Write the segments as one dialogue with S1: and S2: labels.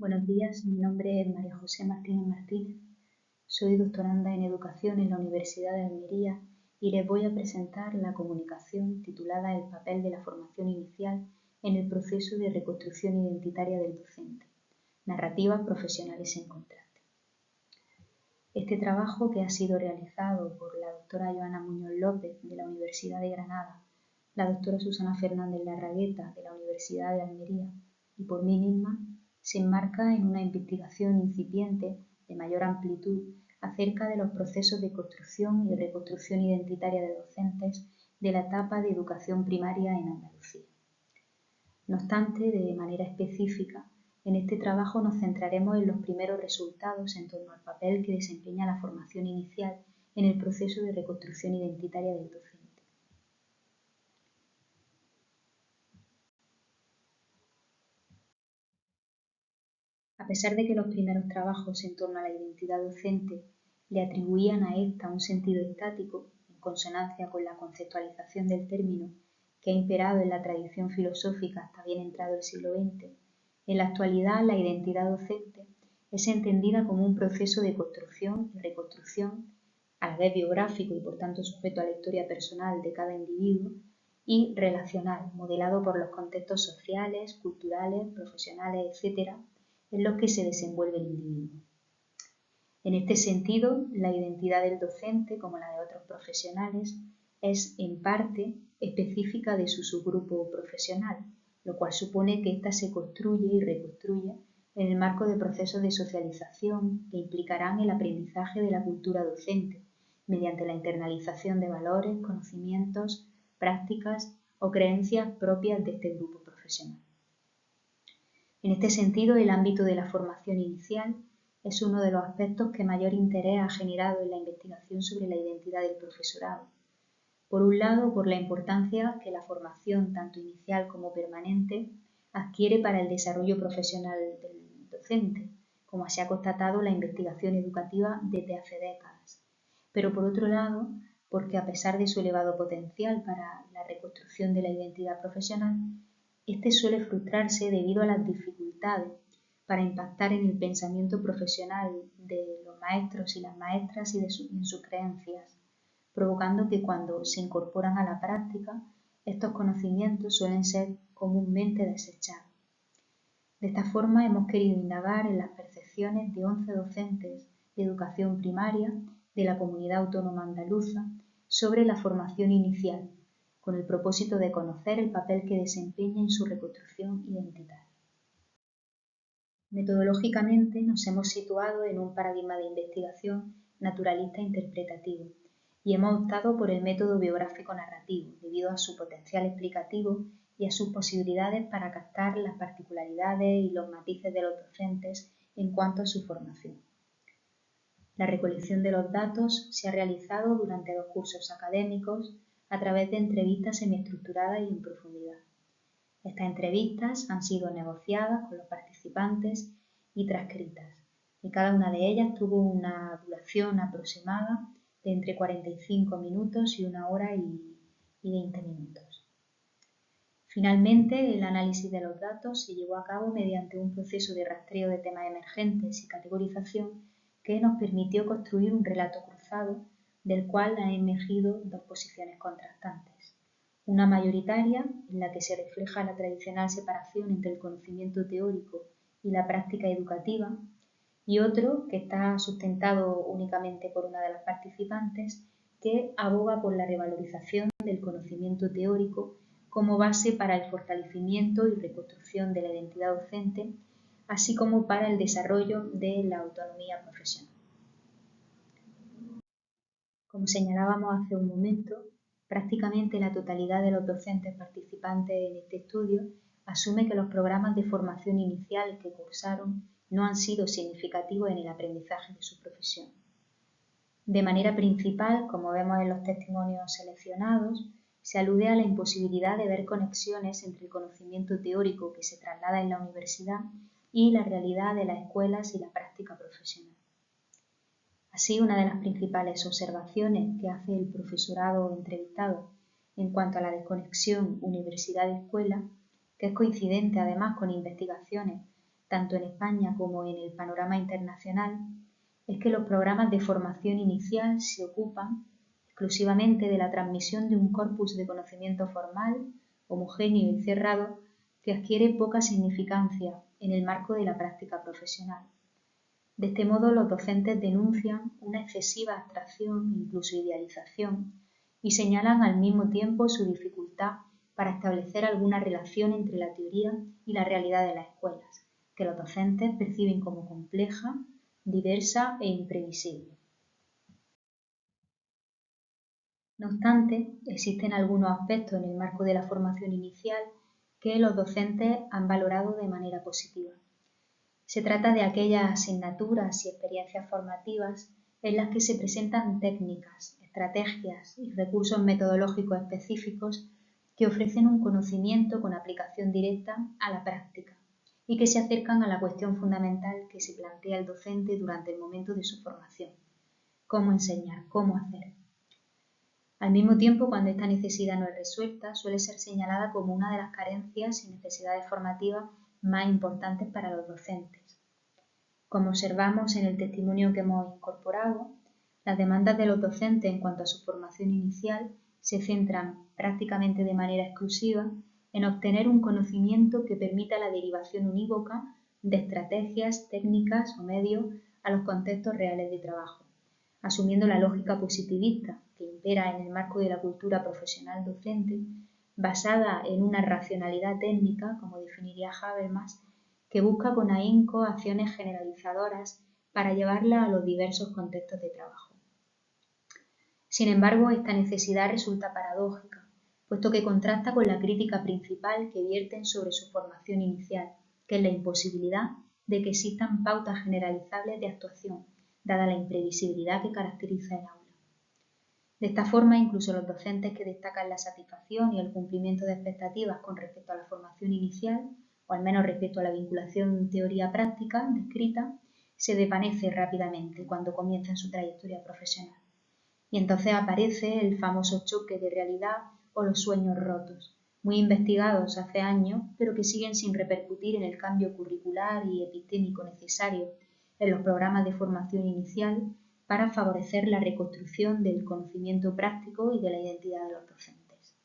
S1: Buenos días, mi nombre es María José Martínez Martínez, soy doctoranda en Educación en la Universidad de Almería y les voy a presentar la comunicación titulada El papel de la formación inicial en el proceso de reconstrucción identitaria del docente, narrativas profesionales en contraste. Este trabajo, que ha sido realizado por la doctora Joana Muñoz López de la Universidad de Granada, la doctora Susana Fernández Larragueta de la Universidad de Almería y por mí misma, se enmarca en una investigación incipiente de mayor amplitud acerca de los procesos de construcción y reconstrucción identitaria de docentes de la etapa de educación primaria en Andalucía. No obstante, de manera específica, en este trabajo nos centraremos en los primeros resultados en torno al papel que desempeña la formación inicial en el proceso de reconstrucción identitaria del docente. A pesar de que los primeros trabajos en torno a la identidad docente le atribuían a esta un sentido estático, en consonancia con la conceptualización del término que ha imperado en la tradición filosófica hasta bien entrado el siglo XX, en la actualidad la identidad docente es entendida como un proceso de construcción y reconstrucción, a la vez biográfico y por tanto sujeto a la historia personal de cada individuo, y relacional, modelado por los contextos sociales, culturales, profesionales, etc., en los que se desenvuelve el individuo. En este sentido, la identidad del docente, como la de otros profesionales, es en parte específica de su subgrupo profesional, lo cual supone que ésta se construye y reconstruye en el marco de procesos de socialización que implicarán el aprendizaje de la cultura docente, mediante la internalización de valores, conocimientos, prácticas o creencias propias de este grupo profesional. En este sentido, el ámbito de la formación inicial es uno de los aspectos que mayor interés ha generado en la investigación sobre la identidad del profesorado. Por un lado, por la importancia que la formación, tanto inicial como permanente, adquiere para el desarrollo profesional del docente, como se ha constatado en la investigación educativa desde hace décadas. Pero por otro lado, porque a pesar de su elevado potencial para la reconstrucción de la identidad profesional, este suele frustrarse debido a las dificultades para impactar en el pensamiento profesional de los maestros y las maestras y en sus creencias, provocando que cuando se incorporan a la práctica, estos conocimientos suelen ser comúnmente desechados. De esta forma hemos querido indagar en las percepciones de 11 docentes de educación primaria de la Comunidad Autónoma Andaluza sobre la formación inicial, con el propósito de conocer el papel que desempeña en su reconstrucción identitaria. Metodológicamente nos hemos situado en un paradigma de investigación naturalista interpretativo y hemos optado por el método biográfico narrativo debido a su potencial explicativo y a sus posibilidades para captar las particularidades y los matices de los docentes en cuanto a su formación. La recolección de los datos se ha realizado durante 2 cursos académicos a través de entrevistas semiestructuradas y en profundidad. Estas entrevistas han sido negociadas con los participantes y transcritas, y cada una de ellas tuvo una duración aproximada de entre 45 minutos y 1 hora y 20 minutos. Finalmente, el análisis de los datos se llevó a cabo mediante un proceso de rastreo de temas emergentes y categorización que nos permitió construir un relato cruzado del cual han emergido 2 posiciones contrastantes. Una mayoritaria, en la que se refleja la tradicional separación entre el conocimiento teórico y la práctica educativa, y otro que está sustentado únicamente por una de las participantes, que aboga por la revalorización del conocimiento teórico como base para el fortalecimiento y reconstrucción de la identidad docente, así como para el desarrollo de la autonomía profesional. Como señalábamos hace un momento, prácticamente la totalidad de los docentes participantes en este estudio asume que los programas de formación inicial que cursaron no han sido significativos en el aprendizaje de su profesión. De manera principal, como vemos en los testimonios seleccionados, se alude a la imposibilidad de ver conexiones entre el conocimiento teórico que se traslada en la universidad y la realidad de las escuelas y la práctica profesional. Así, una de las principales observaciones que hace el profesorado entrevistado en cuanto a la desconexión universidad-escuela, que es coincidente además con investigaciones tanto en España como en el panorama internacional, es que los programas de formación inicial se ocupan exclusivamente de la transmisión de un corpus de conocimiento formal, homogéneo y cerrado, que adquiere poca significancia en el marco de la práctica profesional. De este modo, los docentes denuncian una excesiva abstracción, incluso idealización, y señalan al mismo tiempo su dificultad para establecer alguna relación entre la teoría y la realidad de las escuelas, que los docentes perciben como compleja, diversa e imprevisible. No obstante, existen algunos aspectos en el marco de la formación inicial que los docentes han valorado de manera positiva. Se trata de aquellas asignaturas y experiencias formativas en las que se presentan técnicas, estrategias y recursos metodológicos específicos que ofrecen un conocimiento con aplicación directa a la práctica y que se acercan a la cuestión fundamental que se plantea el docente durante el momento de su formación: cómo enseñar, cómo hacer. Al mismo tiempo, cuando esta necesidad no es resuelta, suele ser señalada como una de las carencias y necesidades formativas más importantes para los docentes. Como observamos en el testimonio que hemos incorporado, las demandas de los docentes en cuanto a su formación inicial se centran prácticamente de manera exclusiva en obtener un conocimiento que permita la derivación unívoca de estrategias, técnicas o medios a los contextos reales de trabajo, asumiendo la lógica positivista que impera en el marco de la cultura profesional docente, basada en una racionalidad técnica, como definiría Habermas, que busca con ahínco acciones generalizadoras para llevarla a los diversos contextos de trabajo. Sin embargo, esta necesidad resulta paradójica, puesto que contrasta con la crítica principal que vierten sobre su formación inicial, que es la imposibilidad de que existan pautas generalizables de actuación, dada la imprevisibilidad que caracteriza el aula. De esta forma, incluso los docentes que destacan la satisfacción y el cumplimiento de expectativas con respecto a la formación inicial, o al menos respecto a la vinculación teoría-práctica descrita, se desvanece rápidamente cuando comienzan su trayectoria profesional. Y entonces aparece el famoso choque de realidad o los sueños rotos, muy investigados hace años, pero que siguen sin repercutir en el cambio curricular y epistémico necesario en los programas de formación inicial para favorecer la reconstrucción del conocimiento práctico y de la identidad de los docentes.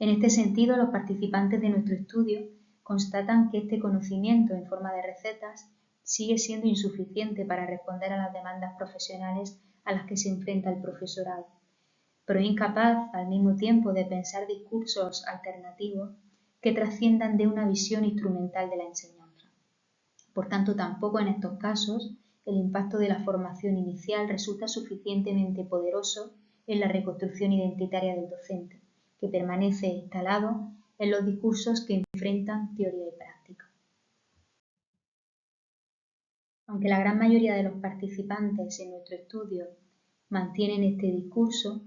S1: En este sentido, los participantes de nuestro estudio constatan que este conocimiento en forma de recetas sigue siendo insuficiente para responder a las demandas profesionales a las que se enfrenta el profesorado, pero incapaz al mismo tiempo de pensar discursos alternativos que trasciendan de una visión instrumental de la enseñanza. Por tanto, tampoco en estos casos el impacto de la formación inicial resulta suficientemente poderoso en la reconstrucción identitaria del docente, que permanece instalado en los discursos que enfrentan teoría y práctica. Aunque la gran mayoría de los participantes en nuestro estudio mantienen este discurso,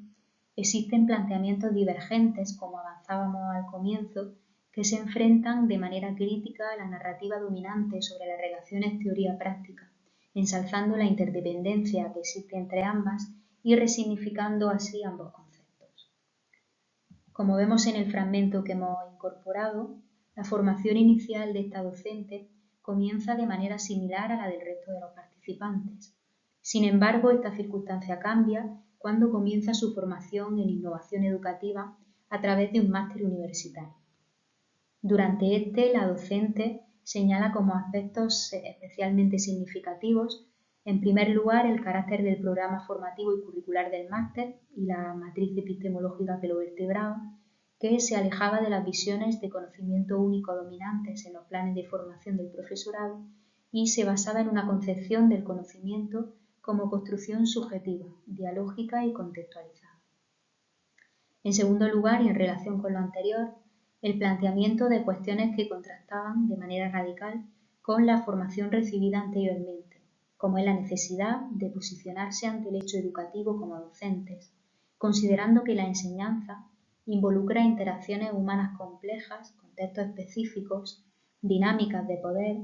S1: existen planteamientos divergentes, como avanzábamos al comienzo, que se enfrentan de manera crítica a la narrativa dominante sobre las relaciones teoría-práctica, ensalzando la interdependencia que existe entre ambas y resignificando así ambos conceptos. Como vemos en el fragmento que hemos incorporado, la formación inicial de esta docente comienza de manera similar a la del resto de los participantes. Sin embargo, esta circunstancia cambia cuando comienza su formación en innovación educativa a través de un máster universitario. Durante este, la docente señala como aspectos especialmente significativos, en primer lugar, el carácter del programa formativo y curricular del máster y la matriz epistemológica que lo vertebraba, que se alejaba de las visiones de conocimiento único dominantes en los planes de formación del profesorado y se basaba en una concepción del conocimiento como construcción subjetiva, dialógica y contextualizada. En segundo lugar, y en relación con lo anterior, el planteamiento de cuestiones que contrastaban de manera radical con la formación recibida anteriormente, como es la necesidad de posicionarse ante el hecho educativo como docentes, considerando que la enseñanza involucra interacciones humanas complejas, contextos específicos, dinámicas de poder,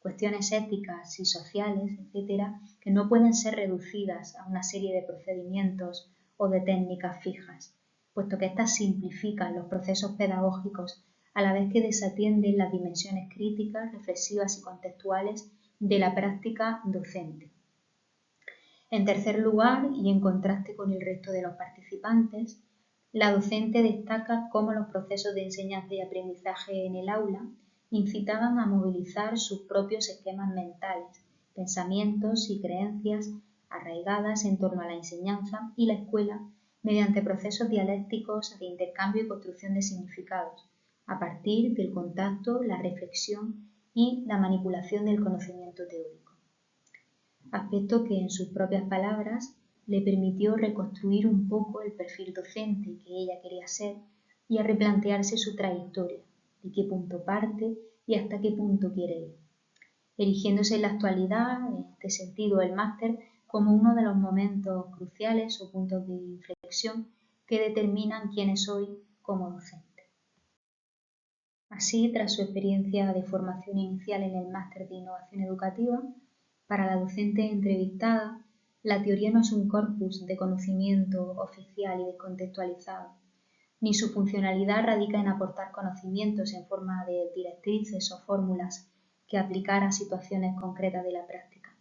S1: cuestiones éticas y sociales, etc., que no pueden ser reducidas a una serie de procedimientos o de técnicas fijas, puesto que éstas simplifican los procesos pedagógicos a la vez que desatienden las dimensiones críticas, reflexivas y contextuales de la práctica docente. En tercer lugar, y en contraste con el resto de los participantes, la docente destaca cómo los procesos de enseñanza y aprendizaje en el aula incitaban a movilizar sus propios esquemas mentales, pensamientos y creencias arraigadas en torno a la enseñanza y la escuela mediante procesos dialécticos de intercambio y construcción de significados, a partir del contacto, la reflexión y la manipulación del conocimiento teórico. Aspecto que, en sus propias palabras, le permitió reconstruir un poco el perfil docente que ella quería ser y a replantearse su trayectoria, de qué punto parte y hasta qué punto quiere ir, erigiéndose en la actualidad, en este sentido, el máster como uno de los momentos cruciales o puntos de inflexión que determinan quién es hoy como docente. Así, tras su experiencia de formación inicial en el máster de innovación educativa, para la docente entrevistada, la teoría no es un corpus de conocimiento oficial y descontextualizado, ni su funcionalidad radica en aportar conocimientos en forma de directrices o fórmulas que aplicar a situaciones concretas de la práctica,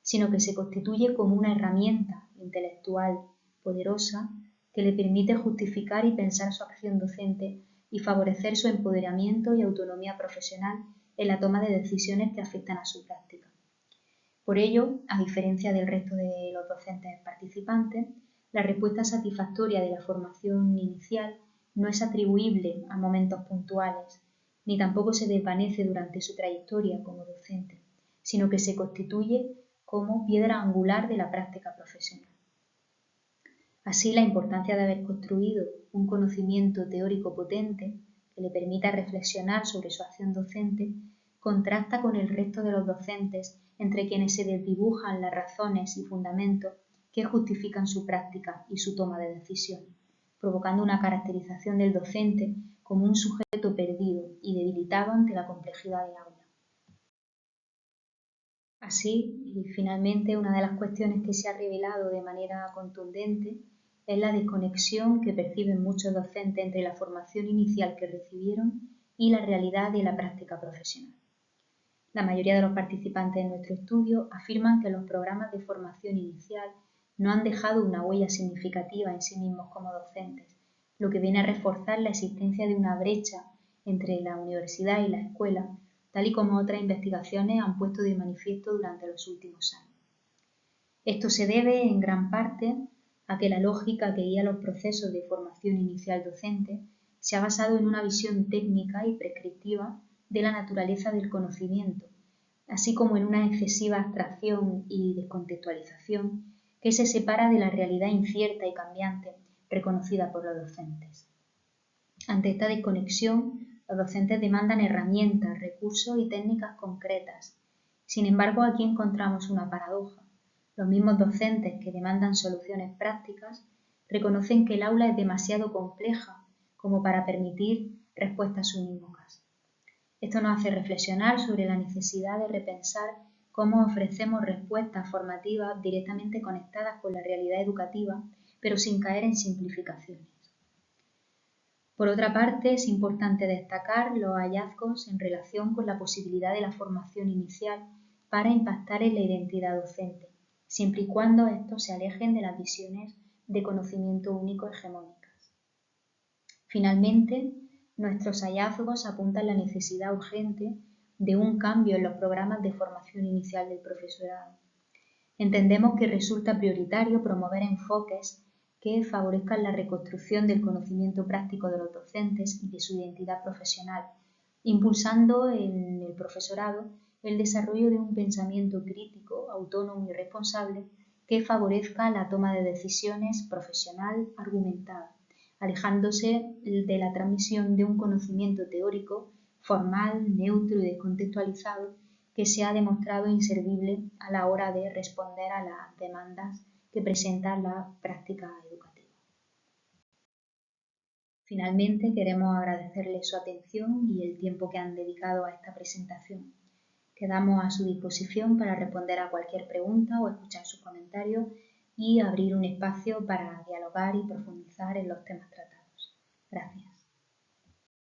S1: sino que se constituye como una herramienta intelectual poderosa que le permite justificar y pensar su acción docente y favorecer su empoderamiento y autonomía profesional en la toma de decisiones que afectan a su práctica. Por ello, a diferencia del resto de los docentes participantes, la respuesta satisfactoria de la formación inicial no es atribuible a momentos puntuales, ni tampoco se desvanece durante su trayectoria como docente, sino que se constituye como piedra angular de la práctica profesional. Así, la importancia de haber construido un conocimiento teórico potente que le permita reflexionar sobre su acción docente contrasta con el resto de los docentes entre quienes se desdibujan las razones y fundamentos que justifican su práctica y su toma de decisiones, provocando una caracterización del docente como un sujeto perdido y debilitado ante la complejidad del aula. Así, y finalmente, una de las cuestiones que se ha revelado de manera contundente es la desconexión que perciben muchos docentes entre la formación inicial que recibieron y la realidad de la práctica profesional. La mayoría de los participantes en nuestro estudio afirman que los programas de formación inicial no han dejado una huella significativa en sí mismos como docentes, lo que viene a reforzar la existencia de una brecha entre la universidad y la escuela, tal y como otras investigaciones han puesto de manifiesto durante los últimos años. Esto se debe, en gran parte, a que la lógica que guía los procesos de formación inicial docente se ha basado en una visión técnica y prescriptiva de la naturaleza del conocimiento, así como en una excesiva abstracción y descontextualización que se separa de la realidad incierta y cambiante reconocida por los docentes. Ante esta desconexión, los docentes demandan herramientas, recursos y técnicas concretas. Sin embargo, aquí encontramos una paradoja. Los mismos docentes que demandan soluciones prácticas reconocen que el aula es demasiado compleja como para permitir respuestas unívocas. Esto nos hace reflexionar sobre la necesidad de repensar cómo ofrecemos respuestas formativas directamente conectadas con la realidad educativa, pero sin caer en simplificaciones. Por otra parte, es importante destacar los hallazgos en relación con la posibilidad de la formación inicial para impactar en la identidad docente, siempre y cuando estos se alejen de las visiones de conocimiento único hegemónicas. Finalmente, nuestros hallazgos apuntan la necesidad urgente de un cambio en los programas de formación inicial del profesorado. Entendemos que resulta prioritario promover enfoques que favorezcan la reconstrucción del conocimiento práctico de los docentes y de su identidad profesional, impulsando en el profesorado el desarrollo de un pensamiento crítico, autónomo y responsable que favorezca la toma de decisiones profesional argumentada, alejándose de la transmisión de un conocimiento teórico, formal, neutro y descontextualizado que se ha demostrado inservible a la hora de responder a las demandas que presenta la práctica educativa. Finalmente, queremos agradecerles su atención y el tiempo que han dedicado a esta presentación. Quedamos a su disposición para responder a cualquier pregunta o escuchar sus comentarios y abrir un espacio para dialogar y profundizar en los temas tratados. Gracias.